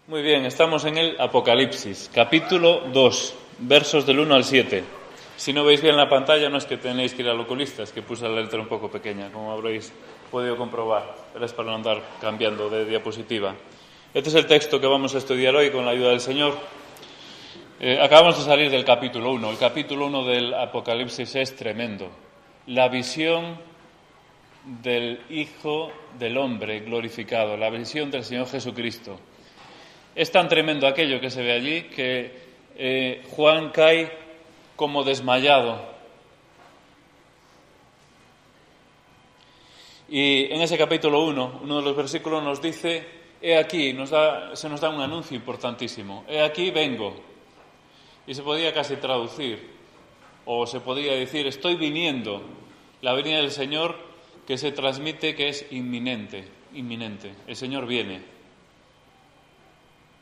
Muy bien, estamos en el Apocalipsis, capítulo 2, versos del 1 al 7. Si no veis bien la pantalla, no es que tenéis que ir al oculista, es que puse la letra un poco pequeña, como habréis podido comprobar, pero es para no andar cambiando de diapositiva. Este es el texto que vamos a estudiar hoy con la ayuda del Señor. Acabamos de salir del capítulo 1. El capítulo 1 del Apocalipsis es tremendo. La visión del Hijo del Hombre glorificado, la visión del Señor Jesucristo. Es tan tremendo aquello que se ve allí que Juan cae como desmayado. Y en ese capítulo 1, uno de los versículos nos dice: he aquí, se nos da un anuncio importantísimo. He aquí vengo. Y se podía casi traducir, o se podía decir: estoy viniendo. La venida del Señor que se transmite que es inminente. El Señor viene.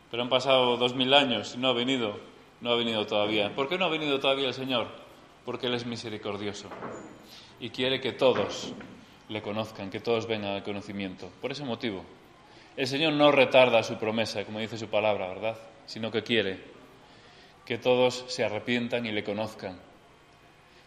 Pero han pasado 2000 años y no ha venido todavía. ¿Por qué no ha venido todavía el Señor? Porque Él es misericordioso y quiere que todos le conozcan, que todos vengan al conocimiento. Por ese motivo, el Señor no retarda su promesa, como dice su palabra, ¿verdad? Sino que quiere que todos se arrepientan y le conozcan.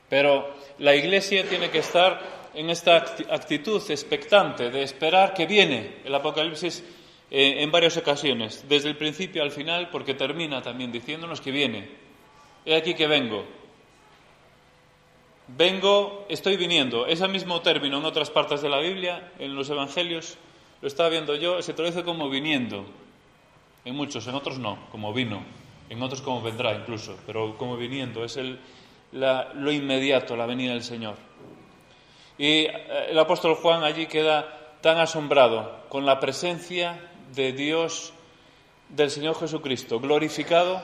Pero la Iglesia tiene que estar en esta actitud expectante de esperar que viene el Apocalipsis en varias ocasiones, desde el principio al final, porque termina también diciéndonos que viene. He aquí que vengo. Vengo, estoy viniendo. Ese mismo término en otras partes de la Biblia, en los Evangelios, lo estaba viendo yo, se traduce como viniendo. En muchos, en otros no, como vino. En otros como vendrá incluso, pero como viniendo. Es lo inmediato, la venida del Señor. Y el apóstol Juan allí queda tan asombrado con la presencia de Dios, del Señor Jesucristo, glorificado,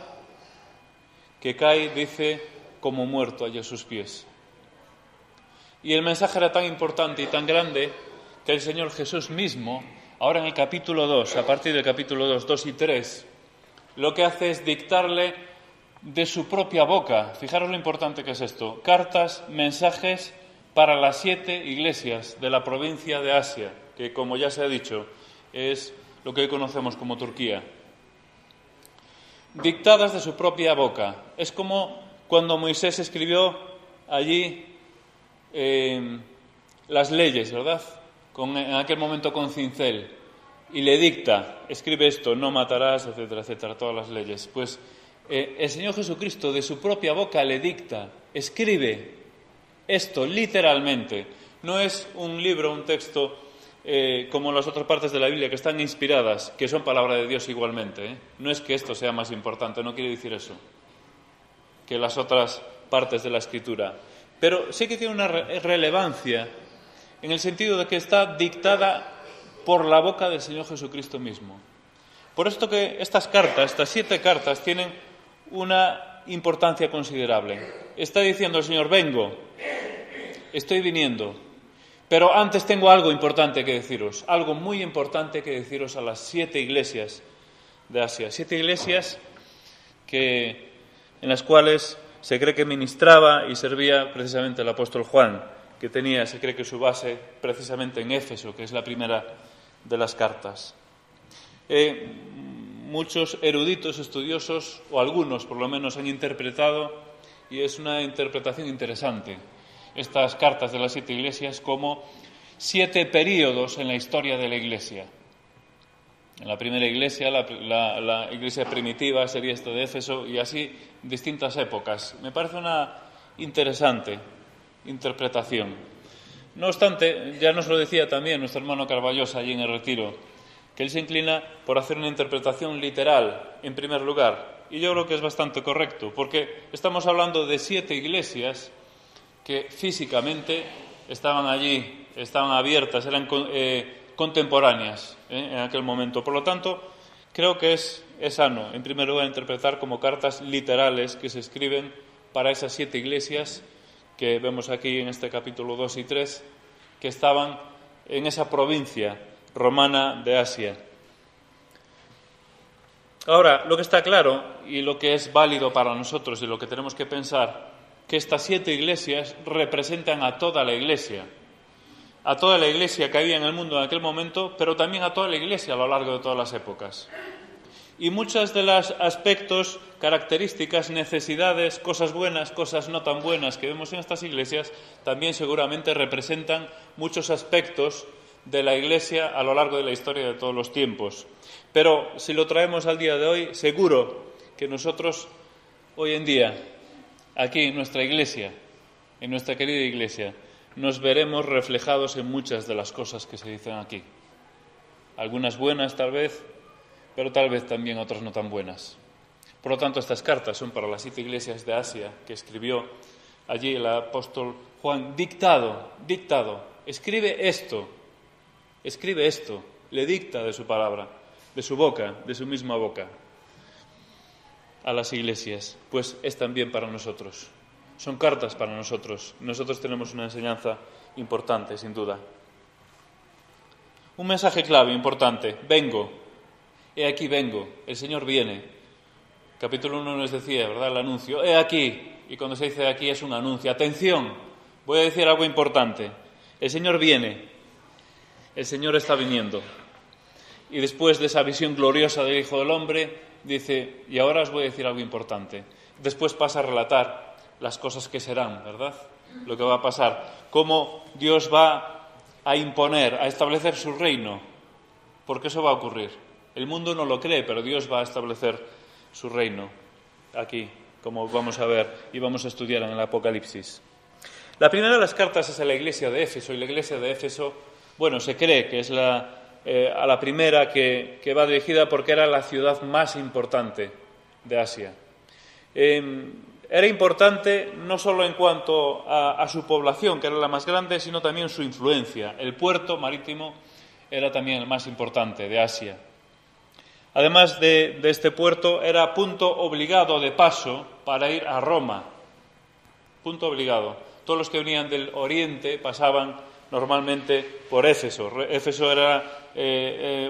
que cae, dice, como muerto allí a sus pies. Y el mensaje era tan importante y tan grande que el Señor Jesús mismo, ahora en el capítulo 2, a partir del capítulo 2 y 3, lo que hace es dictarle de su propia boca, fijaros lo importante que es esto, cartas, mensajes para las 7 iglesias de la provincia de Asia, que, como ya se ha dicho, es lo que hoy conocemos como Turquía. Dictadas de su propia boca. Es como cuando Moisés escribió allí las leyes, ¿verdad? En aquel momento con cincel. Y le dicta, escribe esto: no matarás, etcétera, etcétera, todas las leyes. Pues el Señor Jesucristo de su propia boca le dicta, escribe esto literalmente. No es un libro, un texto como las otras partes de la Biblia que están inspiradas, que son palabra de Dios igualmente. No es que esto sea más importante, no quiere decir eso, que las otras partes de la Escritura. Pero sí que tiene una relevancia en el sentido de que está dictada por la boca del Señor Jesucristo mismo. Por esto que estas 7 cartas, tienen una importancia considerable. Está diciendo el Señor: vengo, estoy viniendo. Pero antes tengo algo importante que deciros, algo muy importante que deciros a las 7 iglesias de Asia. 7 iglesias en las cuales se cree que ministraba y servía precisamente el apóstol Juan, que se cree que su base precisamente en Éfeso, que es la primera de las cartas. Muchos eruditos, estudiosos, o algunos por lo menos, han interpretado, y es una interpretación interesante, estas cartas de las 7 iglesias como 7 períodos en la historia de la Iglesia. En la primera iglesia, la iglesia primitiva sería esta de Éfeso, y así distintas épocas. Me parece una interesante interpretación. No obstante, ya nos lo decía también nuestro hermano Carballosa allí en el retiro, que él se inclina por hacer una interpretación literal, en primer lugar. Y yo creo que es bastante correcto, porque estamos hablando de 7 iglesias que físicamente estaban allí, estaban abiertas, eran contemporáneas en aquel momento. Por lo tanto, creo que es sano, en primer lugar, interpretar como cartas literales que se escriben para esas 7 iglesias que vemos aquí en este capítulo 2 y 3, que estaban en esa provincia romana de Asia. Ahora, lo que está claro y lo que es válido para nosotros y lo que tenemos que pensar, que estas 7 iglesias representan a toda la iglesia que había en el mundo en aquel momento, pero también a toda la iglesia a lo largo de todas las épocas. Y muchos de los aspectos, características, necesidades, cosas buenas, cosas no tan buenas que vemos en estas iglesias, también seguramente representan muchos aspectos de la Iglesia a lo largo de la historia de todos los tiempos. Pero si lo traemos al día de hoy, seguro que nosotros hoy en día, aquí en nuestra Iglesia, en nuestra querida Iglesia, nos veremos reflejados en muchas de las cosas que se dicen aquí. Algunas buenas tal vez, pero tal vez también otras no tan buenas. Por lo tanto, estas cartas son para las 7 iglesias de Asia que escribió allí el apóstol Juan, dictado, escribe esto, le dicta de su palabra, de su boca, de su misma boca, a las iglesias, pues es también para nosotros. Son cartas para nosotros. Nosotros tenemos una enseñanza importante, sin duda. Un mensaje clave, importante. Vengo. He aquí vengo. El Señor viene. Capítulo 1 nos decía, ¿verdad? El anuncio. He aquí. Y cuando se dice aquí es un anuncio. Atención. Voy a decir algo importante. El Señor viene. El Señor está viniendo. Y después de esa visión gloriosa del Hijo del Hombre, dice, y ahora os voy a decir algo importante. Después pasa a relatar las cosas que serán, ¿verdad? Lo que va a pasar. Cómo Dios va a imponer, a establecer su reino. Porque eso va a ocurrir. El mundo no lo cree, pero Dios va a establecer su reino. Aquí, como vamos a ver y vamos a estudiar en el Apocalipsis. La primera de las cartas es a la iglesia de Éfeso. Y la iglesia de Éfeso, bueno, se cree que es a la primera que va dirigida porque era la ciudad más importante de Asia. Era importante no solo en cuanto a su población, que era la más grande, sino también su influencia. El puerto marítimo era también el más importante de Asia. Además de este puerto, era punto obligado de paso para ir a Roma. Punto obligado. Todos los que venían del oriente pasaban normalmente por Éfeso. Éfeso era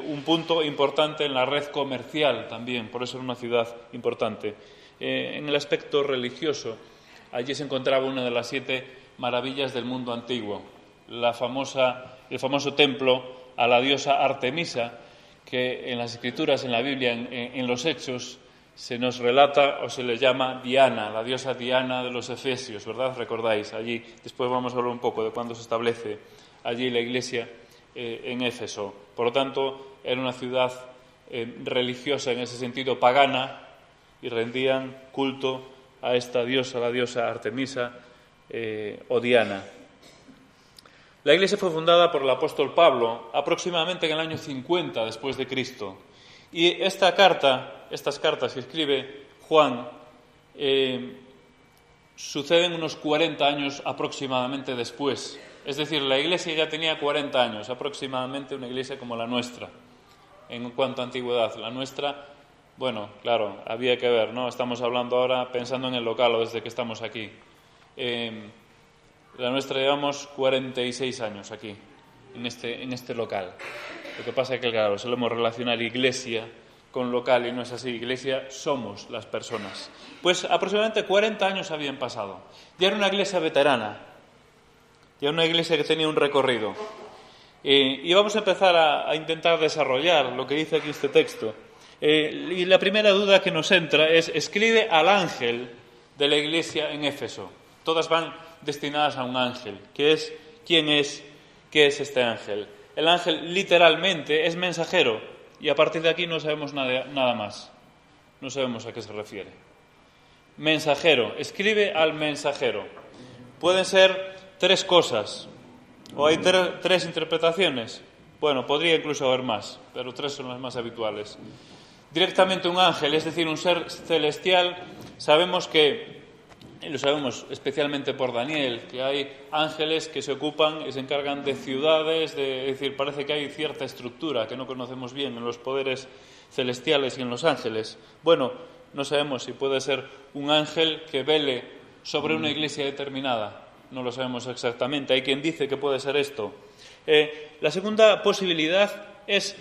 un punto importante en la red comercial también, por eso era una ciudad importante. En el aspecto religioso, allí se encontraba una de las 7 maravillas del mundo antiguo, el famoso templo a la diosa Artemisa, que en las Escrituras, en la Biblia, en los Hechos, se nos relata o se le llama Diana, la diosa Diana de los Efesios, ¿verdad? Recordáis, allí, después vamos a hablar un poco de cuándo se establece allí la iglesia en Éfeso. Por lo tanto, era una ciudad religiosa en ese sentido, pagana, y rendían culto a esta diosa, la diosa Artemisa o Diana. La iglesia fue fundada por el apóstol Pablo aproximadamente en el año 50 después de Cristo. Y estas cartas que escribe Juan, suceden unos 40 años aproximadamente después. Es decir, la iglesia ya tenía 40 años, aproximadamente una iglesia como la nuestra, en cuanto a antigüedad. La nuestra, bueno, claro, había que ver, ¿no? Estamos hablando ahora pensando en el local o desde que estamos aquí. La nuestra llevamos 46 años aquí, en este local. Lo que pasa es que, claro, solemos relacionar iglesia con local y no es así. Iglesia somos las personas. Pues aproximadamente 40 años habían pasado. Ya era una iglesia veterana, ya era una iglesia que tenía un recorrido. Y vamos a empezar a intentar desarrollar lo que dice aquí este texto. Y la primera duda que nos entra es, escribe al ángel de la iglesia en Éfeso. Todas van destinadas a un ángel. ¿Quién es? ¿Qué es este ángel? El ángel literalmente es mensajero y a partir de aquí no sabemos nada más. No sabemos a qué se refiere. Mensajero, escribe al mensajero. Pueden ser 3 cosas o hay 3 interpretaciones. Bueno, podría incluso haber más, pero 3 son las más habituales. Directamente un ángel, es decir, un ser celestial, sabemos que, y lo sabemos especialmente por Daniel, que hay ángeles que se ocupan y se encargan de ciudades, es decir, parece que hay cierta estructura que no conocemos bien en los poderes celestiales y en los ángeles. Bueno, no sabemos si puede ser un ángel que vele sobre una iglesia determinada, no lo sabemos exactamente. Hay quien dice que puede ser esto. La segunda posibilidad es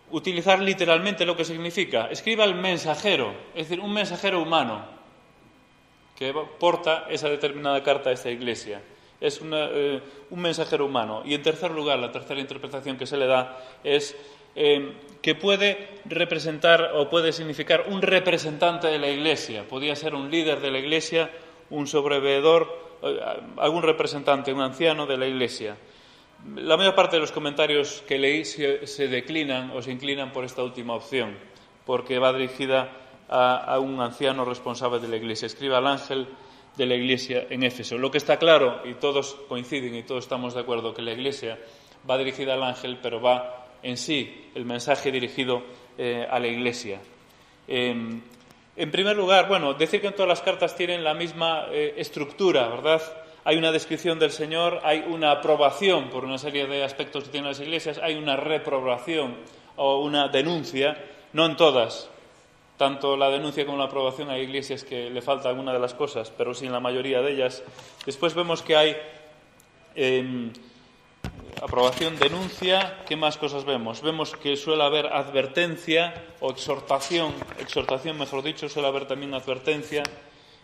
utilizar literalmente lo que significa. Escriba al mensajero, es decir, un mensajero humano que porta esa determinada carta a esta iglesia. Es un mensajero humano. Y en tercer lugar, la tercera interpretación que se le da es que puede representar o puede significar un representante de la Iglesia. Podía ser un líder de la Iglesia, un sobreveedor, algún representante, un anciano de la Iglesia. La mayor parte de los comentarios que leí se declinan o se inclinan por esta última opción, porque va dirigida a un anciano responsable de la Iglesia. Escribe al ángel de la Iglesia en Éfeso. Lo que está claro, y todos coinciden y todos estamos de acuerdo, que la Iglesia va dirigida al ángel, pero va en sí el mensaje dirigido a la Iglesia. En primer lugar, decir que en todas las cartas tienen la misma estructura, ¿verdad? Hay una descripción del Señor, hay una aprobación por una serie de aspectos que tienen las iglesias, hay una reprobación o una denuncia, no en todas. Tanto la denuncia como la aprobación hay iglesias que le falta alguna de las cosas, pero sí en la mayoría de ellas. Después vemos que hay aprobación, denuncia. ¿Qué más cosas vemos? Vemos que suele haber advertencia o exhortación mejor dicho, suele haber también advertencia,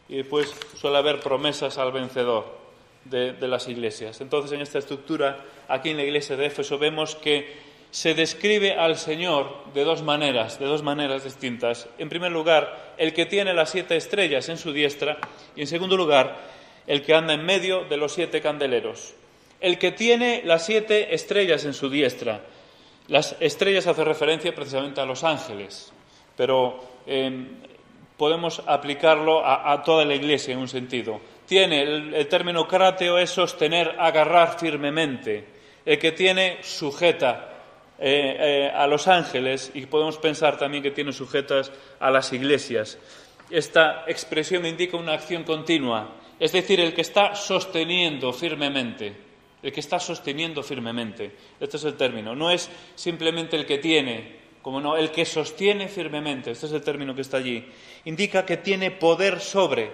y después suele haber promesas al vencedor de las iglesias. Entonces, en esta estructura, aquí en la iglesia de Éfeso, vemos que se describe al Señor de dos maneras distintas. En primer lugar, el que tiene las 7 estrellas en su diestra, y en segundo lugar, el que anda en medio de los 7 candeleros. El que tiene las 7 estrellas en su diestra. Las estrellas hacen referencia precisamente a los ángeles, pero podemos aplicarlo a toda la iglesia en un sentido. Tiene, el término cráteo es sostener, agarrar firmemente. El que tiene sujeta a los ángeles, y podemos pensar también que tiene sujetas a las iglesias. Esta expresión indica una acción continua, es decir, el que está sosteniendo firmemente. El que está sosteniendo firmemente. Este es el término. No es simplemente el que tiene, como no, el que sostiene firmemente. Este es el término que está allí. Indica que tiene poder sobre.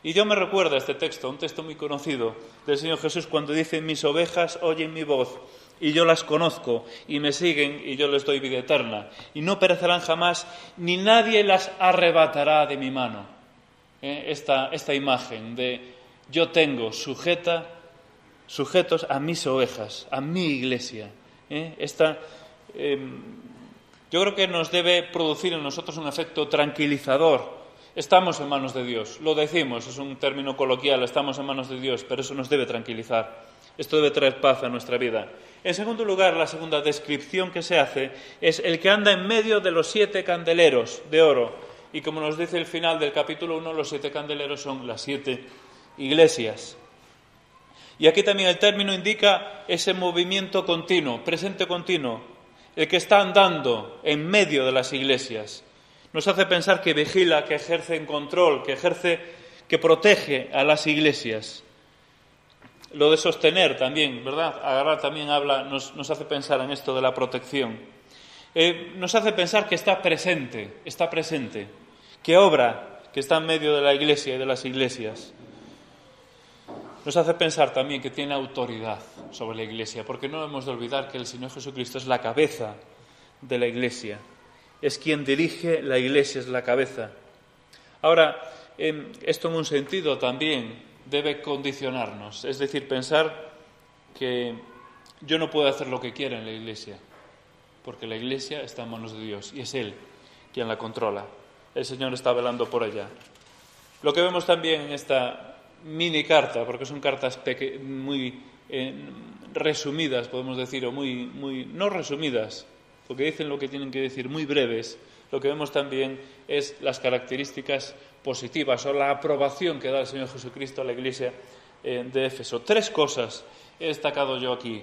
Y yo me recuerda este texto, un texto muy conocido del Señor Jesús, cuando dice: mis ovejas oyen mi voz, y yo las conozco, y me siguen, y yo les doy vida eterna. Y no perecerán jamás, ni nadie las arrebatará de mi mano. Esta imagen de yo tengo sujetos a mis ovejas, a mi iglesia. Yo creo que nos debe producir en nosotros un efecto tranquilizador. Estamos en manos de Dios, lo decimos, es un término coloquial, estamos en manos de Dios, pero eso nos debe tranquilizar. Esto debe traer paz a nuestra vida. En segundo lugar, la segunda descripción que se hace es el que anda en medio de los 7 candeleros de oro. Y como nos dice el final del capítulo 1, los 7 candeleros son las 7 iglesias. Y aquí también el término indica ese movimiento continuo, presente continuo, el que está andando en medio de las iglesias. Nos hace pensar que vigila, que ejerce en control, que protege a las iglesias. Lo de sostener también, ¿verdad? Agarrar también nos hace pensar en esto de la protección. Nos hace pensar que está presente, que obra, que está en medio de la iglesia y de las iglesias. Nos hace pensar también que tiene autoridad sobre la iglesia, porque no hemos de olvidar que el Señor Jesucristo es la cabeza de la iglesia. Es quien dirige la iglesia, es la cabeza. Ahora, esto en un sentido también debe condicionarnos, es decir, pensar que yo no puedo hacer lo que quiera en la iglesia, porque la iglesia está en manos de Dios y es Él quien la controla. El Señor está velando por ella. Lo que vemos también en esta mini carta, porque son cartas muy resumidas, podemos decir, o muy no resumidas, porque dicen lo que tienen que decir, muy breves. Lo que vemos también es las características positivas o la aprobación que da el Señor Jesucristo a la iglesia de Éfeso. 3 cosas he destacado yo aquí.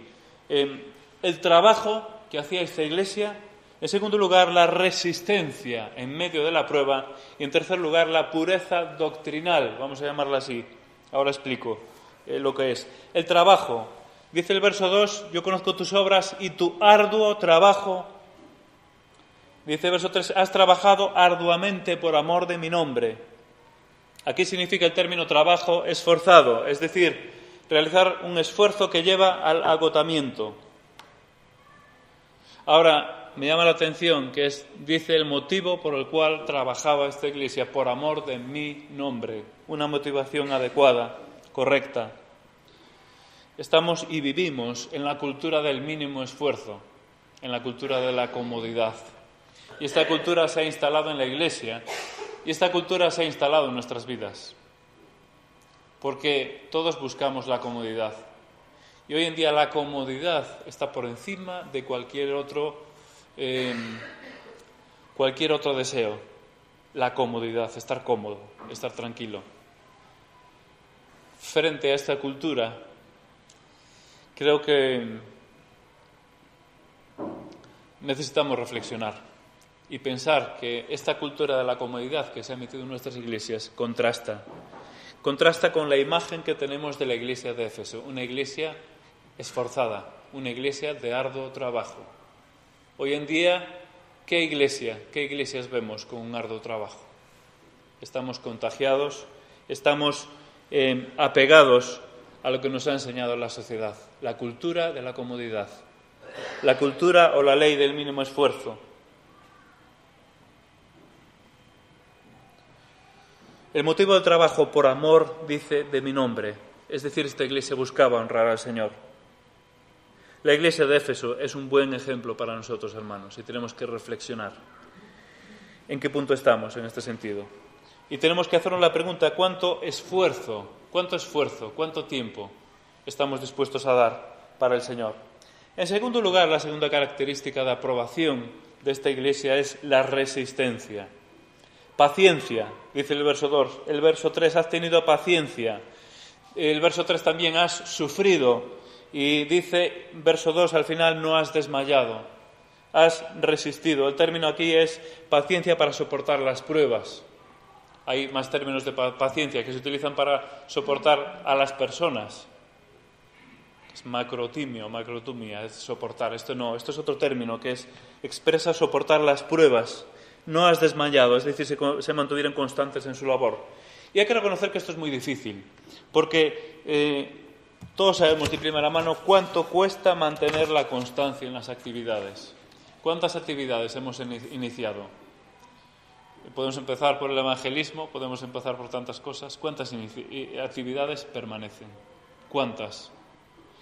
El trabajo que hacía esta iglesia. En segundo lugar, la resistencia en medio de la prueba. Y en tercer lugar, la pureza doctrinal, vamos a llamarla así. Ahora explico lo que es. El trabajo. Dice el verso 2, yo conozco tus obras y tu arduo trabajo. Dice el verso 3, has trabajado arduamente por amor de mi nombre. Aquí significa el término trabajo esforzado, es decir, realizar un esfuerzo que lleva al agotamiento. Ahora, me llama la atención que dice el motivo por el cual trabajaba esta iglesia, por amor de mi nombre. Una motivación adecuada, correcta. Estamos y vivimos en la cultura del mínimo esfuerzo. en la cultura de la comodidad. Y esta cultura se ha instalado en la Iglesia y esta cultura se ha instalado en nuestras vidas. Porque todos buscamos la comodidad. Y hoy en día la comodidad está por encima de cualquier otro deseo. La comodidad, estar cómodo, estar tranquilo. Frente a esta cultura, creo que necesitamos reflexionar y pensar que esta cultura de la comodidad que se ha metido en nuestras iglesias contrasta con la imagen que tenemos de la iglesia de Éfeso, una iglesia esforzada, una iglesia de arduo trabajo. Hoy en día, ¿qué iglesias vemos con un arduo trabajo? Estamos contagiados, estamos apegados a lo que nos ha enseñado la sociedad, la cultura de la comodidad, la cultura o la ley del mínimo esfuerzo. El motivo del trabajo por amor, dice, de mi nombre. Es decir, esta iglesia buscaba honrar al Señor. La iglesia de Éfeso es un buen ejemplo para nosotros, hermanos, y tenemos que reflexionar en qué punto estamos en este sentido. Y tenemos que hacernos la pregunta, ¿cuánto esfuerzo, cuánto tiempo estamos dispuestos a dar para el Señor? En segundo lugar, la segunda característica de aprobación de esta iglesia es la resistencia. Paciencia, dice el verso 2. El verso 3, has tenido paciencia. El verso 3 también, has sufrido. Y dice, verso 2, al final, no has desmayado. Has resistido. El término aquí es paciencia para soportar las pruebas. Hay más términos de paciencia que se utilizan para soportar a las personas. Es macrotumia, es soportar. Esto es otro término que expresa soportar las pruebas. No has desmayado, es decir, se mantuvieron constantes en su labor. Y hay que reconocer que esto es muy difícil, porque todos sabemos de primera mano cuánto cuesta mantener la constancia en las actividades. ¿Cuántas actividades hemos iniciado? Podemos empezar por el evangelismo, podemos empezar por tantas cosas. ¿Cuántas actividades permanecen? ¿Cuántas?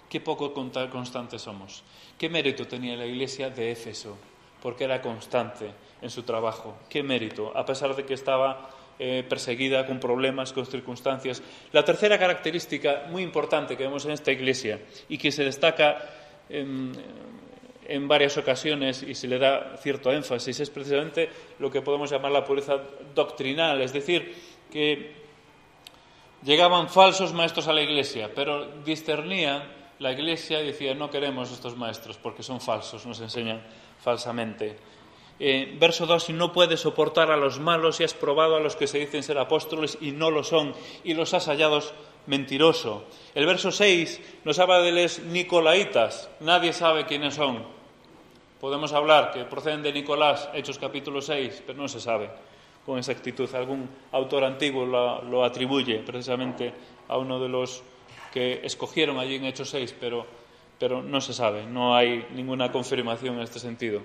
Qué poco constantes somos. ¿Qué mérito tenía la iglesia de Éfeso? Porque era constante en su trabajo. Qué mérito, a pesar de que estaba perseguida, con problemas, con circunstancias. La tercera característica muy importante que vemos en esta iglesia y que se destaca en varias ocasiones y se le da cierto énfasis es precisamente lo que podemos llamar la pureza doctrinal, es decir, que llegaban falsos maestros a la iglesia, pero discernían la iglesia y decía, no queremos estos maestros porque son falsos, nos enseñan falsamente. Verso 2, si no puedes soportar a los malos y has probado a los que se dicen ser apóstoles y no lo son y los has hallado mentiroso. El verso 6 nos habla de los nicolaitas, nadie sabe quiénes son. Podemos hablar que proceden de Nicolás, Hechos capítulo 6, pero no se sabe con exactitud. Algún autor antiguo lo atribuye precisamente a uno de los que escogieron allí en Hechos 6, pero no se sabe, no hay ninguna confirmación en este sentido.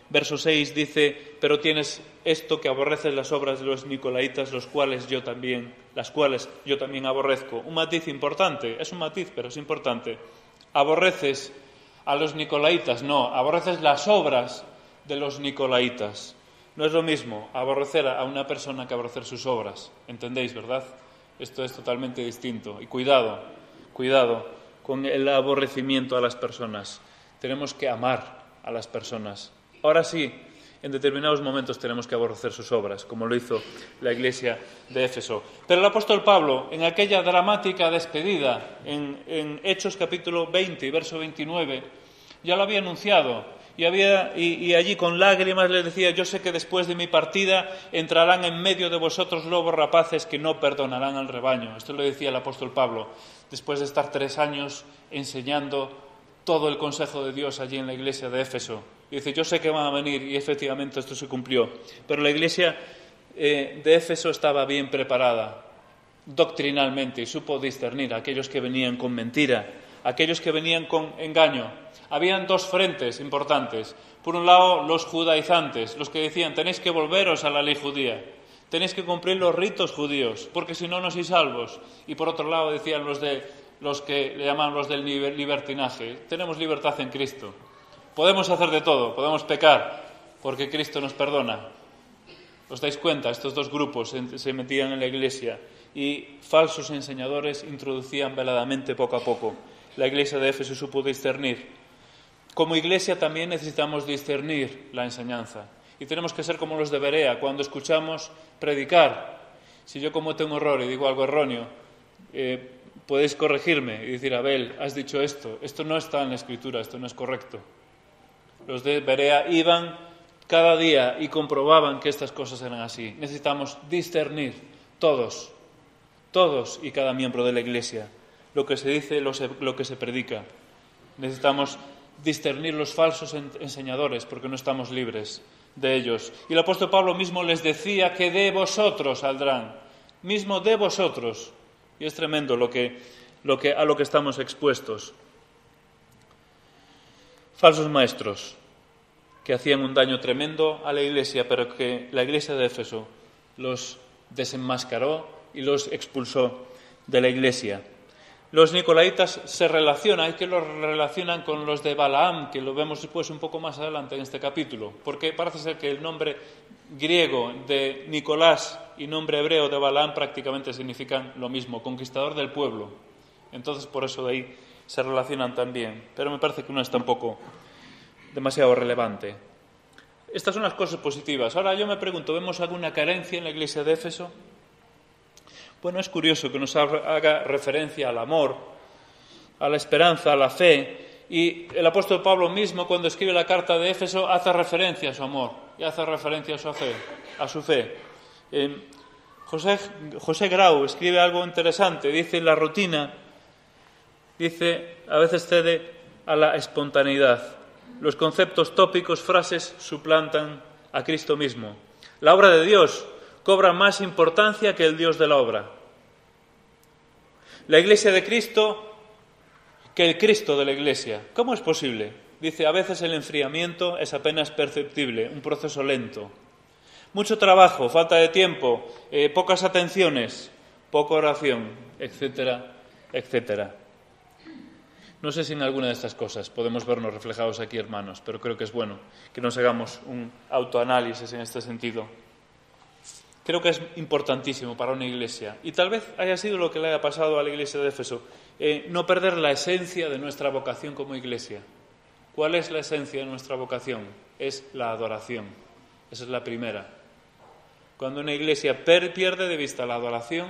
Verso 6 dice, pero tienes esto que aborreces las obras de los nicolaitas, las cuales yo también aborrezco. Un matiz importante, es un matiz, pero es importante. Aborreces a los nicolaitas, no, aborreces las obras de los nicolaitas. No es lo mismo aborrecer a una persona que aborrecer sus obras, ¿entendéis, verdad? Esto es totalmente distinto. Y cuidado con el aborrecimiento a las personas. Tenemos que amar a las personas. Ahora sí, en determinados momentos tenemos que aborrecer sus obras, como lo hizo la iglesia de Éfeso. Pero el apóstol Pablo, en aquella dramática despedida, en Hechos capítulo 20, verso 29, ya lo había anunciado. Y allí con lágrimas les decía, yo sé que después de mi partida entrarán en medio de vosotros lobos rapaces que no perdonarán al rebaño. Esto lo decía el apóstol Pablo, después de estar 3 años enseñando todo el consejo de Dios allí en la iglesia de Éfeso. Y dice, yo sé que van a venir, y efectivamente esto se cumplió. Pero la iglesia de Éfeso estaba bien preparada doctrinalmente y supo discernir a aquellos que venían con mentira, a aquellos que venían con engaño. Habían 2 frentes importantes. Por un lado, los judaizantes, los que decían, tenéis que volveros a la ley judía, tenéis que cumplir los ritos judíos, porque si no, no sois salvos. Y por otro lado, decían los que le llamaban los del libertinaje, tenemos libertad en Cristo. Podemos hacer de todo, podemos pecar, porque Cristo nos perdona. ¿Os dais cuenta? Estos dos grupos se metían en la iglesia y falsos enseñadores introducían veladamente poco a poco. La iglesia de Éfeso supo discernir. Como iglesia también necesitamos discernir la enseñanza. Y tenemos que ser como los de Berea, cuando escuchamos predicar. Si yo cometo un error y digo algo erróneo, podéis corregirme y decir, Abel, has dicho esto no está en la Escritura, esto no es correcto. Los de Berea iban cada día y comprobaban que estas cosas eran así. Necesitamos discernir todos y cada miembro de la iglesia, lo que se dice, lo que se predica. Necesitamos discernir los falsos enseñadores porque no estamos libres de ellos. Y el apóstol Pablo mismo les decía que de vosotros saldrán, mismo de vosotros. Y es tremendo a lo que estamos expuestos. Falsos maestros que hacían un daño tremendo a la iglesia, pero que la iglesia de Éfeso los desenmascaró y los expulsó de la iglesia. Los nicolaitas se relacionan, hay que los relacionan con los de Balaam, que lo vemos después un poco más adelante en este capítulo, porque parece ser que el nombre griego de Nicolás y nombre hebreo de Balaam prácticamente significan lo mismo, conquistador del pueblo. Entonces, por eso de ahí se relacionan también, pero me parece que no es tampoco demasiado relevante. Estas son las cosas positivas. Ahora yo me pregunto, ¿vemos alguna carencia en la iglesia de Éfeso? Bueno, es curioso que nos haga referencia al amor, a la esperanza, a la fe, y el apóstol Pablo mismo, cuando escribe la carta de Éfeso, hace referencia a su amor y hace referencia a su fe. José Grau escribe algo interesante, dice la rutina, a veces cede a la espontaneidad. Los conceptos tópicos, frases, suplantan a Cristo mismo. La obra de Dios cobra más importancia que el Dios de la obra. La iglesia de Cristo que el Cristo de la iglesia. ¿Cómo es posible? Dice, a veces el enfriamiento es apenas perceptible, un proceso lento. Mucho trabajo, falta de tiempo, pocas atenciones, poca oración, etcétera, etcétera. No sé si en alguna de estas cosas podemos vernos reflejados aquí, hermanos, pero creo que es bueno que nos hagamos un autoanálisis en este sentido. Creo que es importantísimo para una iglesia, y tal vez haya sido lo que le haya pasado a la iglesia de Éfeso, no perder la esencia de nuestra vocación como iglesia. ¿Cuál es la esencia de nuestra vocación? Es la adoración. Esa es la primera. Cuando una iglesia pierde de vista la adoración,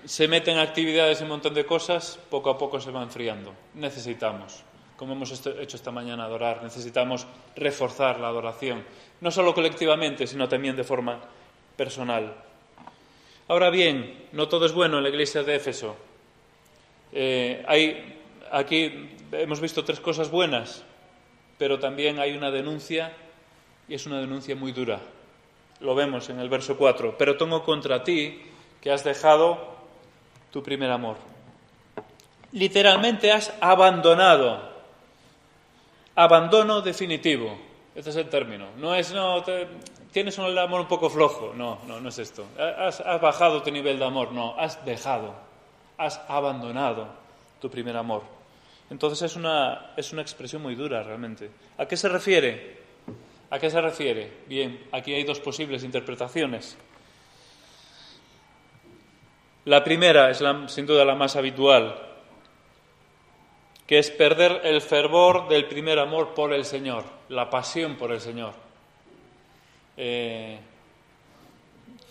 se mete en actividades y un montón de cosas, poco a poco se va enfriando. Necesitamos, como hemos hecho esta mañana, adorar. Necesitamos reforzar la adoración, no solo colectivamente, sino también de forma personal. Ahora bien, no todo es bueno en la iglesia de Éfeso. Aquí hemos visto 3 cosas buenas, pero también hay una denuncia, y es una denuncia muy dura. Lo vemos en el verso 4. Pero tengo contra ti que has dejado tu primer amor. Literalmente has abandonado. Abandono definitivo. Este es el término. No es, tienes el amor un poco flojo. No es esto. Has bajado tu nivel de amor. No, has dejado. Has abandonado tu primer amor. Entonces es una expresión muy dura realmente. ¿A qué se refiere? ¿A qué se refiere? Bien, aquí hay 2 posibles interpretaciones. La primera es sin duda la más habitual, que es perder el fervor del primer amor por el Señor, la pasión por el Señor.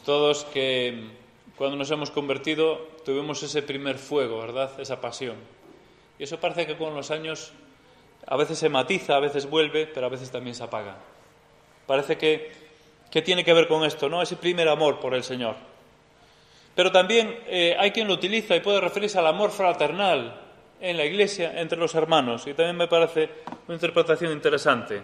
Todos que cuando nos hemos convertido tuvimos ese primer fuego, ¿verdad? Esa pasión. Y eso parece que con los años a veces se matiza, a veces vuelve, pero a veces también se apaga. Parece que tiene que ver con esto, ¿no? Ese primer amor por el Señor. Pero también hay quien lo utiliza y puede referirse al amor fraternal en la iglesia entre los hermanos. Y también me parece una interpretación interesante.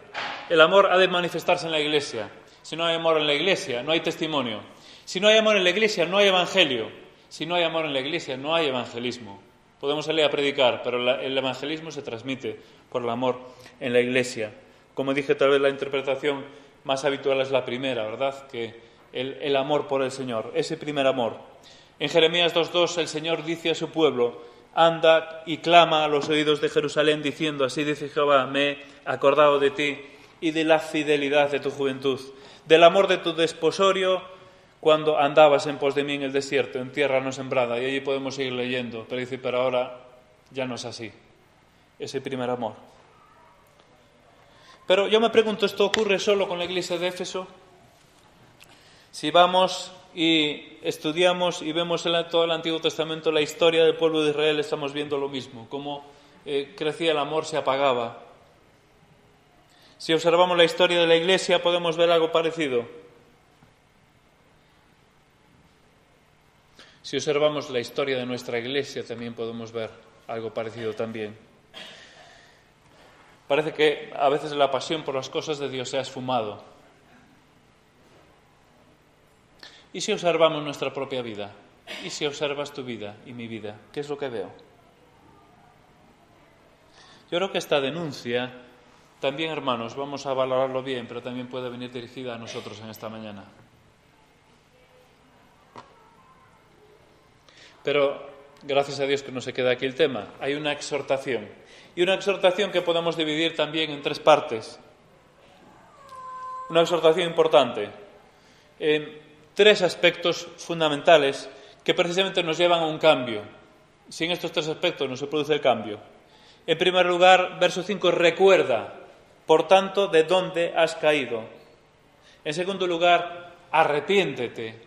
El amor ha de manifestarse en la iglesia. Si no hay amor en la iglesia, no hay testimonio. Si no hay amor en la iglesia, no hay evangelio. Si no hay amor en la iglesia, no hay evangelismo. Podemos salir a predicar, pero el evangelismo se transmite por el amor en la iglesia. Como dije, tal vez la interpretación más habitual es la primera, ¿verdad? Que el amor por el Señor, ese primer amor. En Jeremías 2:2 el Señor dice a su pueblo, anda y clama a los oídos de Jerusalén diciendo, así dice Jehová, me he acordado de ti y de la fidelidad de tu juventud, del amor de tu desposorio cuando andabas en pos de mí en el desierto, en tierra no sembrada. Y allí podemos seguir leyendo, pero dice, pero ahora ya no es así, ese primer amor. Pero yo me pregunto, ¿esto ocurre solo con la iglesia de Éfeso? Si vamos y estudiamos y vemos en todo el Antiguo Testamento la historia del pueblo de Israel, estamos viendo lo mismo, cómo crecía el amor, se apagaba. Si observamos la historia de la iglesia, podemos ver algo parecido. Si observamos la historia de nuestra iglesia, también podemos ver algo parecido también. Parece que a veces la pasión por las cosas de Dios se ha esfumado. ¿Y si observamos nuestra propia vida? ¿Y si observas tu vida y mi vida? ¿Qué es lo que veo? Yo creo que esta denuncia, también, hermanos, vamos a valorarlo bien, pero también puede venir dirigida a nosotros en esta mañana. Pero, gracias a Dios que no se queda aquí el tema, hay una exhortación. Y una exhortación que podemos dividir también en 3 partes. Una exhortación importante. 3 aspectos fundamentales que precisamente nos llevan a un cambio. Sin estos 3 aspectos no se produce el cambio. En primer lugar, verso 5, recuerda, por tanto, de dónde has caído. En segundo lugar, arrepiéntete.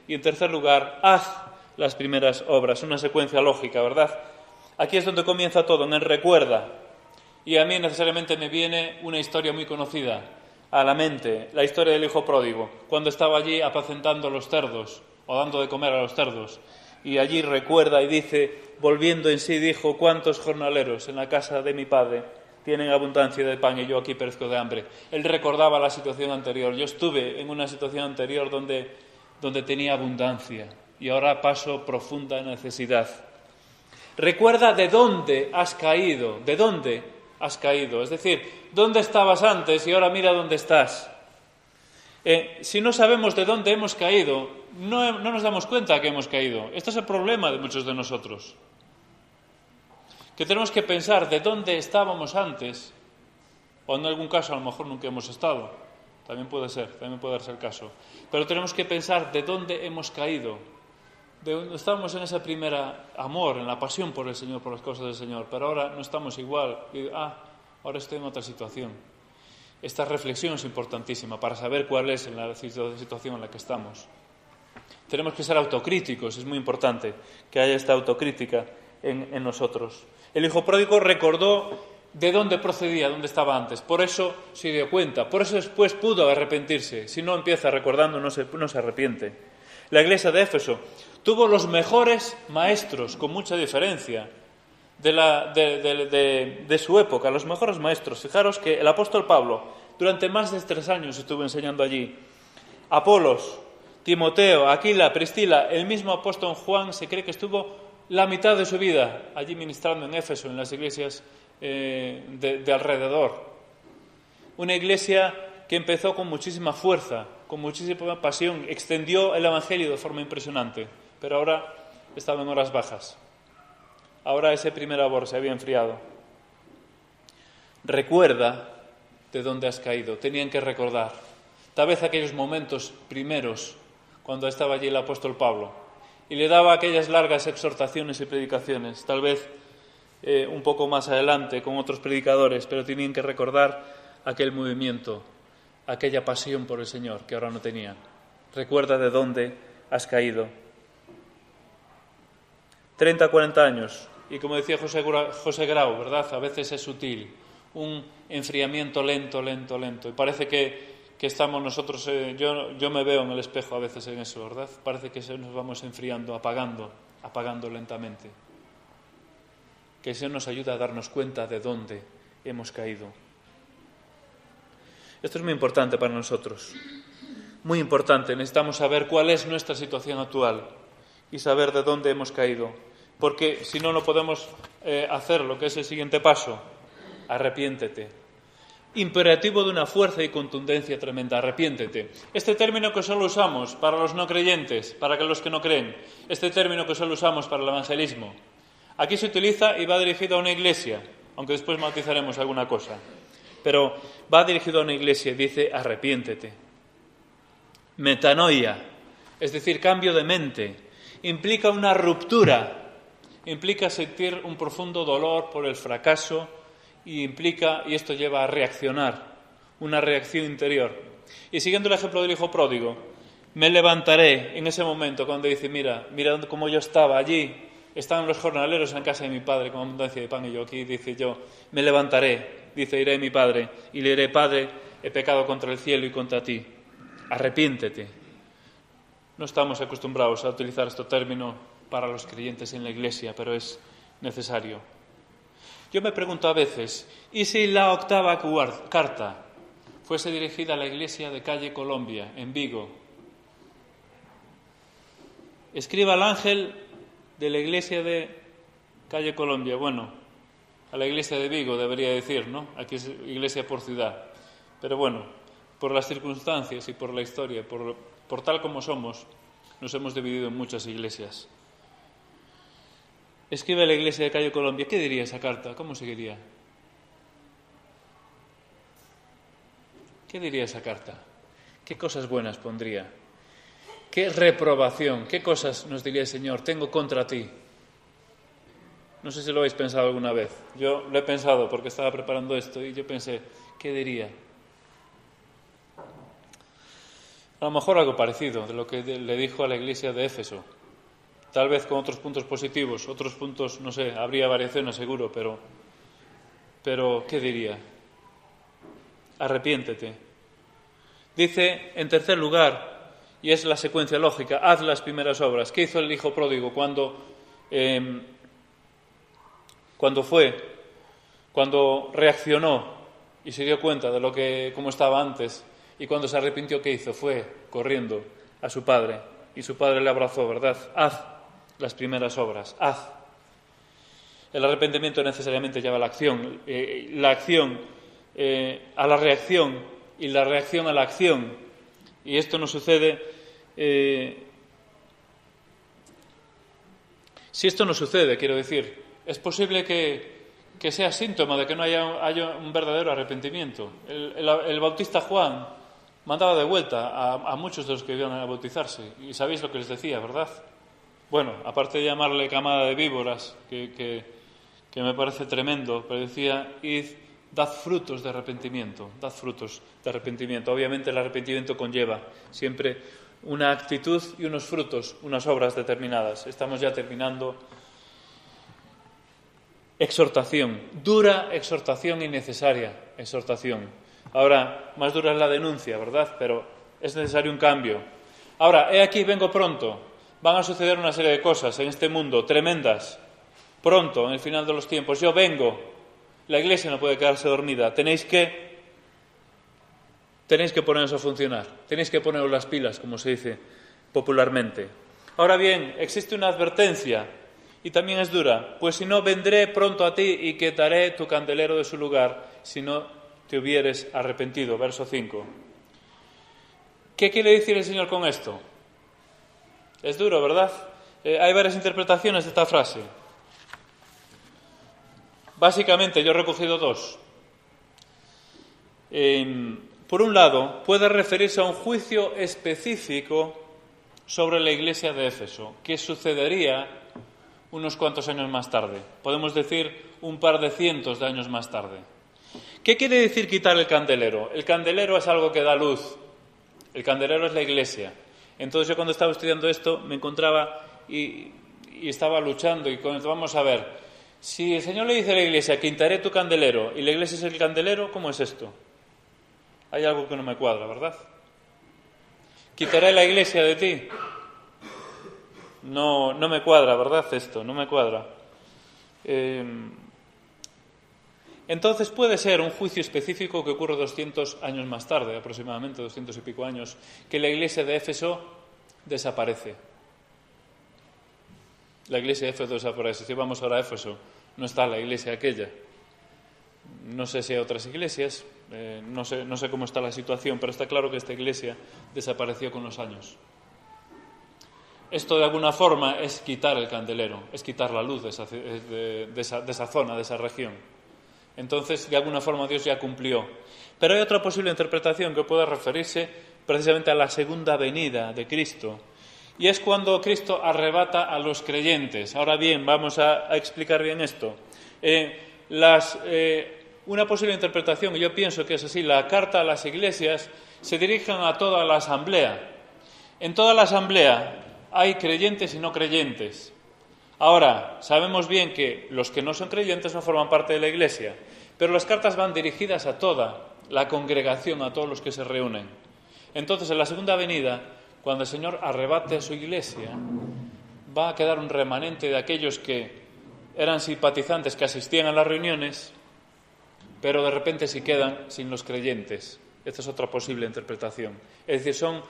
Y en tercer lugar, haz las primeras obras. Una secuencia lógica, ¿verdad? Aquí es donde comienza todo, en el recuerda. Y a mí necesariamente me viene una historia muy conocida a la mente, la historia del hijo pródigo, cuando estaba allí apacentando a los cerdos, o dando de comer a los cerdos. Y allí recuerda y dice, volviendo en sí, dijo, ¿cuántos jornaleros en la casa de mi padre tienen abundancia de pan y yo aquí perezco de hambre? Él recordaba la situación anterior. Yo estuve en una situación anterior donde tenía abundancia y ahora paso profunda necesidad. Recuerda de dónde has caído, es decir, dónde estabas antes y ahora mira dónde estás. Si no sabemos de dónde hemos caído, no nos damos cuenta que hemos caído. Este es el problema de muchos de nosotros, que tenemos que pensar de dónde estábamos antes, o en algún caso a lo mejor nunca hemos estado, también puede ser el caso, pero tenemos que pensar de dónde hemos caído. Estábamos en ese primer amor, en la pasión por el Señor, por las cosas del Señor, pero ahora no estamos igual. Ahora estoy en otra situación. Esta reflexión es importantísima para saber cuál es la situación en la que estamos. Tenemos que ser autocríticos, es muy importante que haya esta autocrítica en nosotros. El hijo pródigo recordó de dónde procedía, dónde estaba antes. Por eso se dio cuenta, por eso después pudo arrepentirse. Si no empieza recordando, no se arrepiente. La iglesia de Éfeso tuvo los mejores maestros, con mucha diferencia, de su época, los mejores maestros. Fijaros que el apóstol Pablo, durante más de 3 años estuvo enseñando allí. Apolos, Timoteo, Aquila, Priscila, el mismo apóstol Juan se cree que estuvo la mitad de su vida allí ministrando en Éfeso, en las iglesias de alrededor. Una iglesia que empezó con muchísima fuerza, con muchísima pasión, extendió el Evangelio de forma impresionante, pero ahora estaba en horas bajas. Ahora ese primer amor se había enfriado. Recuerda de dónde has caído. Tenían que recordar. Tal vez aquellos momentos primeros, cuando estaba allí el apóstol Pablo, y le daba aquellas largas exhortaciones y predicaciones, tal vez un poco más adelante con otros predicadores, pero tenían que recordar aquel movimiento, aquella pasión por el Señor que ahora no tenían. Recuerda de dónde has caído. 30, 40 años, y como decía José Grau, ¿verdad? A veces es sutil, un enfriamiento lento, y parece que estamos nosotros, yo me veo en el espejo a veces en eso, ¿verdad? Parece que nos vamos enfriando, apagando lentamente. Que el Señor nos ayuda a darnos cuenta de dónde hemos caído. Esto es muy importante para nosotros, muy importante. Necesitamos saber cuál es nuestra situación actual y saber de dónde hemos caído, porque si no, no podemos hacer lo que es el siguiente paso: arrepiéntete. Imperativo de una fuerza y contundencia tremenda: arrepiéntete. Este término que solo usamos para los no creyentes, para los que no creen, este término que solo usamos para el evangelismo, Aquí se utiliza y va dirigido a una iglesia, aunque después matizaremos alguna cosa. Pero va dirigido a una iglesia y dice, arrepiéntete. Metanoia, es decir, cambio de mente. Implica una ruptura, implica sentir un profundo dolor por el fracaso y esto lleva a reaccionar, una reacción interior. Y siguiendo el ejemplo del hijo pródigo, me levantaré en ese momento cuando dice, mira cómo yo estaba allí, estaban los jornaleros en casa de mi padre con abundancia de pan y yo aquí, dice yo, me levantaré, dice, iré a mi padre y le diré, Padre, he pecado contra el cielo y contra ti, arrepiéntete. No estamos acostumbrados a utilizar este término para los creyentes en la iglesia, pero es necesario. Yo me pregunto a veces, ¿y si la octava carta fuese dirigida a la iglesia de calle Colombia, en Vigo? Escriba al ángel de la iglesia de calle Colombia, bueno, a la iglesia de Vigo debería decir, ¿no? Aquí es iglesia por ciudad. Pero bueno, por las circunstancias y por la historia, por tal como somos, nos hemos dividido en muchas iglesias. Escribe a la iglesia de calle Colombia, ¿qué diría esa carta? ¿Cómo seguiría? ¿Qué diría esa carta? ¿Qué cosas buenas pondría? ¿Qué reprobación? ¿Qué cosas nos diría el Señor? Tengo contra ti. No sé si lo habéis pensado alguna vez. Yo lo he pensado porque estaba preparando esto y yo pensé, ¿qué diría? A lo mejor algo parecido de lo que le dijo a la iglesia de Éfeso. Tal vez con otros puntos positivos, otros puntos, no sé, habría variaciones seguro, pero ¿qué diría? Arrepiéntete. Dice, en tercer lugar, y es la secuencia lógica, haz las primeras obras. ¿Qué hizo el hijo pródigo cuando reaccionó y se dio cuenta de cómo estaba antes? Y cuando se arrepintió, ¿qué hizo? Fue corriendo a su padre y su padre le abrazó, ¿verdad? Haz las primeras obras, haz. El arrepentimiento necesariamente lleva a la acción a la reacción y la reacción a la acción. Y esto no sucede. Si esto no sucede, quiero decir, es posible que sea síntoma de que no haya un verdadero arrepentimiento. El bautista Juan mandaba de vuelta a muchos de los que iban a bautizarse. Y sabéis lo que les decía, ¿verdad? Bueno, aparte de llamarle camada de víboras, que me parece tremendo, pero decía, id, dad frutos de arrepentimiento, dad frutos de arrepentimiento. Obviamente el arrepentimiento conlleva siempre una actitud y unos frutos, unas obras determinadas. Estamos ya terminando. Exhortación, dura exhortación y necesaria exhortación. Ahora, más dura es la denuncia, ¿verdad? Pero es necesario un cambio. Ahora, he aquí, vengo pronto. Van a suceder una serie de cosas en este mundo tremendas. Pronto, en el final de los tiempos. Yo vengo. La iglesia no puede quedarse dormida. Tenéis que poneros a funcionar. Tenéis que poneros las pilas, como se dice popularmente. Ahora bien, existe una advertencia. Y también es dura, pues si no, vendré pronto a ti y quitaré tu candelero de su lugar, si no te hubieres arrepentido. Verso 5. ¿Qué quiere decir el Señor con esto? Es duro, ¿verdad? Hay varias interpretaciones de esta frase. Básicamente, yo he recogido dos. Por un lado, puede referirse a un juicio específico sobre la iglesia de Éfeso, que sucedería unos cuantos años más tarde. Podemos decir un par de cientos de años más tarde. ¿Qué quiere decir quitar el candelero? El candelero es algo que da luz. El candelero es la iglesia. Entonces yo cuando estaba estudiando esto me encontraba y estaba luchando y vamos a ver, si el Señor le dice a la iglesia, quitaré tu candelero, y la iglesia es el candelero, ¿cómo es esto? Hay algo que no me cuadra, ¿verdad? ¿Quitaré la iglesia de ti? No me cuadra, ¿verdad? Esto, no me cuadra. Entonces puede ser un juicio específico que ocurre 200 años más tarde, aproximadamente 200 y pico años, que la iglesia de Éfeso desaparece. La iglesia de Éfeso desaparece. Si vamos ahora a Éfeso, no está la iglesia aquella. No sé si hay otras iglesias, no sé cómo está la situación, pero está claro que esta iglesia desapareció con los años. Esto de alguna forma es quitar el candelero, es quitar la luz de esa zona, de esa región. Entonces, de alguna forma Dios ya cumplió. Pero hay otra posible interpretación que puede referirse precisamente a la segunda venida de Cristo. Y es cuando Cristo arrebata a los creyentes. Ahora bien, vamos a explicar bien esto. Una posible interpretación, y yo pienso que es así, la carta a las iglesias se dirigen a toda la asamblea. En toda la asamblea hay creyentes y no creyentes. Ahora, sabemos bien que los que no son creyentes no forman parte de la iglesia, pero las cartas van dirigidas a toda la congregación, a todos los que se reúnen. Entonces, en la segunda venida, cuando el Señor arrebate a su iglesia, va a quedar un remanente de aquellos que eran simpatizantes, que asistían a las reuniones, pero de repente se quedan sin los creyentes. Esta es otra posible interpretación. Es decir, son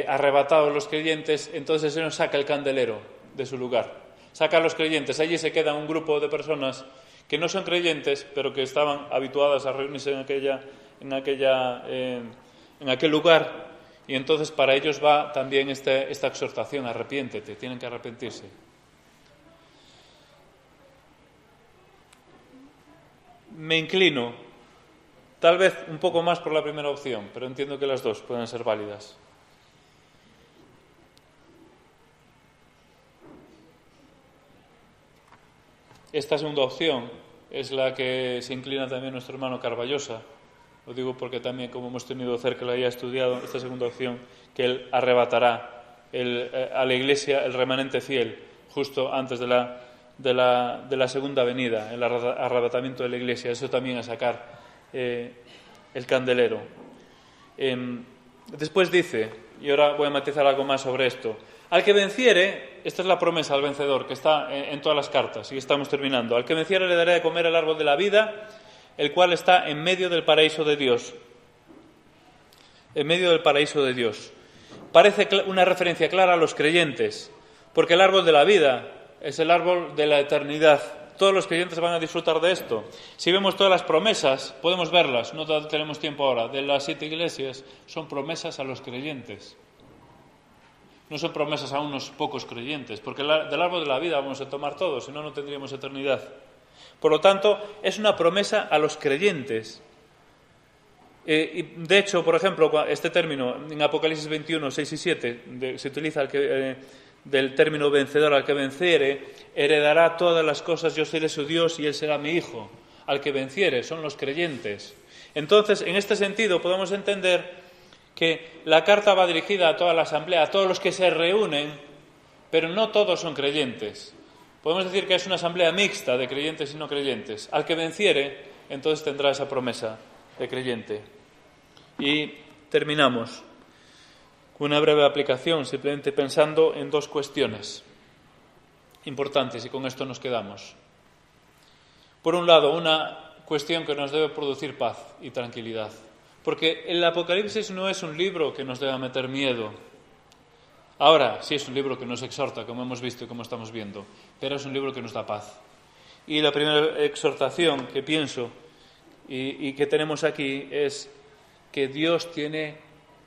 arrebatados los creyentes, entonces el Señor saca el candelero de su lugar. Saca a los creyentes. Allí se queda un grupo de personas que no son creyentes, pero que estaban habituadas a reunirse en aquel lugar. Y entonces para ellos va también esta exhortación: arrepiéntete, tienen que arrepentirse. Me inclino, tal vez un poco más por la primera opción, pero entiendo que las dos pueden ser válidas. Esta segunda opción es la que se inclina también nuestro hermano Carballosa. Lo digo porque también, como hemos tenido cerca, la haya estudiado, esta segunda opción, que él arrebatará a la Iglesia el remanente fiel justo antes de la segunda venida, el arrebatamiento de la Iglesia. Eso también es sacar el candelero. Después dice, y ahora voy a matizar algo más sobre esto: al que venciere, esta es la promesa al vencedor que está en todas las cartas, y estamos terminando: al que venciere le daré de comer el árbol de la vida, el cual está en medio del paraíso de Dios. En medio del paraíso de Dios. Parece una referencia clara a los creyentes, porque el árbol de la vida es el árbol de la eternidad. Todos los creyentes van a disfrutar de esto. Si vemos todas las promesas, podemos verlas, no tenemos tiempo ahora, de las 7 iglesias, son promesas a los creyentes. No son promesas a unos pocos creyentes, porque del árbol de la vida vamos a tomar todos, si no, no tendríamos eternidad. Por lo tanto, es una promesa a los creyentes. Y de hecho, por ejemplo, este término en Apocalipsis 21, 6 y 7, se utiliza del término vencedor: al que venciere, heredará todas las cosas, yo seré su Dios y él será mi hijo. Al que venciere, son los creyentes. Entonces, en este sentido, podemos entender que la carta va dirigida a toda la asamblea, a todos los que se reúnen, pero no todos son creyentes. Podemos decir que es una asamblea mixta de creyentes y no creyentes. Al que venciere, entonces tendrá esa promesa de creyente. Y terminamos con una breve aplicación, simplemente pensando en 2 cuestiones importantes, y con esto nos quedamos. Por un lado, una cuestión que nos debe producir paz y tranquilidad, porque el Apocalipsis no es un libro que nos deba meter miedo. Ahora sí es un libro que nos exhorta, como hemos visto y como estamos viendo, pero es un libro que nos da paz. Y la primera exhortación que pienso y que tenemos aquí es que Dios tiene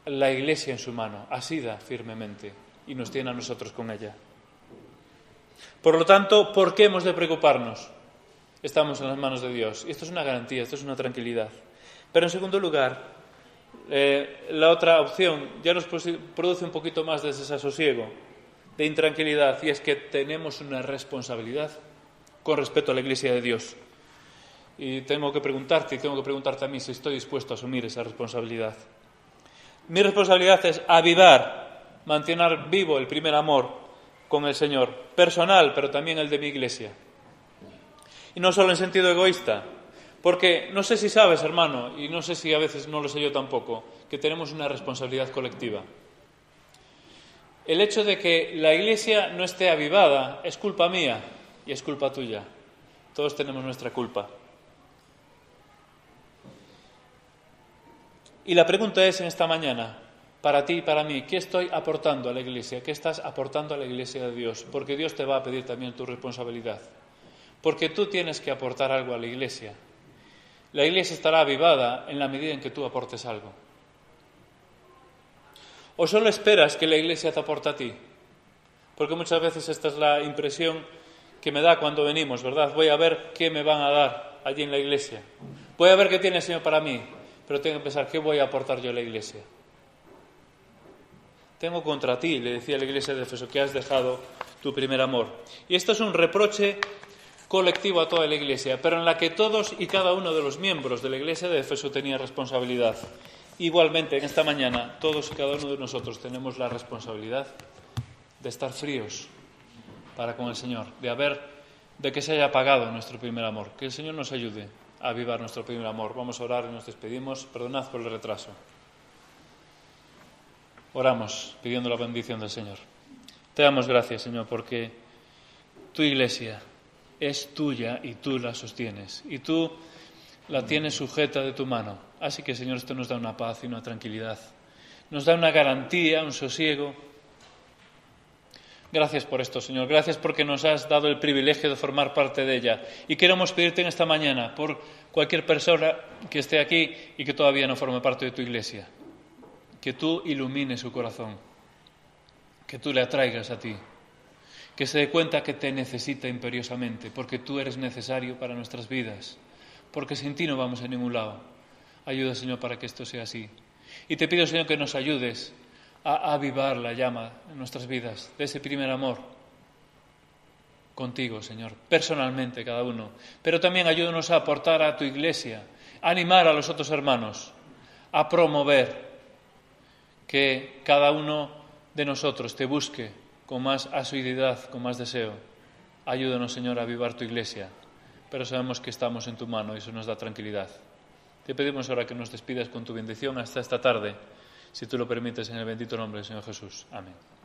la Iglesia en su mano, asida firmemente, y nos tiene a nosotros con ella. Por lo tanto, ¿por qué hemos de preocuparnos? Estamos en las manos de Dios. Y esto es una garantía, esto es una tranquilidad. Pero en segundo lugar, la otra opción ya nos produce un poquito más de desasosiego, de intranquilidad, y es que tenemos una responsabilidad con respecto a la Iglesia de Dios. Y tengo que preguntarte, y tengo que preguntarte a mí si estoy dispuesto a asumir esa responsabilidad. Mi responsabilidad es avivar, mantener vivo el primer amor con el Señor, personal, pero también el de mi Iglesia. Y no solo en sentido egoísta, porque no sé si sabes, hermano, y no sé si a veces no lo sé yo tampoco, que tenemos una responsabilidad colectiva. El hecho de que la Iglesia no esté avivada es culpa mía y es culpa tuya. Todos tenemos nuestra culpa. Y la pregunta es en esta mañana, para ti y para mí, ¿qué estoy aportando a la Iglesia? ¿Qué estás aportando a la Iglesia de Dios? Porque Dios te va a pedir también tu responsabilidad. Porque tú tienes que aportar algo a la Iglesia. La Iglesia estará avivada en la medida en que tú aportes algo. ¿O solo esperas que la Iglesia te aporte a ti? Porque muchas veces esta es la impresión que me da cuando venimos, ¿verdad? Voy a ver qué me van a dar allí en la iglesia. Voy a ver qué tiene el Señor para mí, pero tengo que pensar, ¿qué voy a aportar yo a la iglesia? Tengo contra ti, le decía a la iglesia de Éfeso, que has dejado tu primer amor. Y esto es un reproche colectivo a toda la iglesia, pero en la que todos y cada uno de los miembros de la iglesia de Éfeso tenía responsabilidad. Igualmente, en esta mañana, todos y cada uno de nosotros tenemos la responsabilidad de estar fríos para con el Señor, de que se haya apagado nuestro primer amor. Que el Señor nos ayude a avivar nuestro primer amor. Vamos a orar y nos despedimos. Perdonad por el retraso. Oramos pidiendo la bendición del Señor. Te damos gracias, Señor, porque tu iglesia es tuya y tú la sostienes. Y tú la tienes sujeta de tu mano. Así que, Señor, esto nos da una paz y una tranquilidad. Nos da una garantía, un sosiego. Gracias por esto, Señor. Gracias porque nos has dado el privilegio de formar parte de ella. Y queremos pedirte en esta mañana por cualquier persona que esté aquí y que todavía no forme parte de tu iglesia, que tú ilumines su corazón, que tú le atraigas a ti, que se dé cuenta que te necesita imperiosamente, porque tú eres necesario para nuestras vidas, porque sin ti no vamos a ningún lado. Ayuda, Señor, para que esto sea así. Y te pido, Señor, que nos ayudes a avivar la llama en nuestras vidas, de ese primer amor contigo, Señor, personalmente cada uno. Pero también ayúdanos a aportar a tu iglesia, a animar a los otros hermanos, a promover que cada uno de nosotros te busque con más asiduidad, con más deseo. Ayúdanos, Señor, a avivar tu iglesia, pero sabemos que estamos en tu mano y eso nos da tranquilidad. Te pedimos ahora que nos despidas con tu bendición hasta esta tarde, si tú lo permites, en el bendito nombre del Señor Jesús. Amén.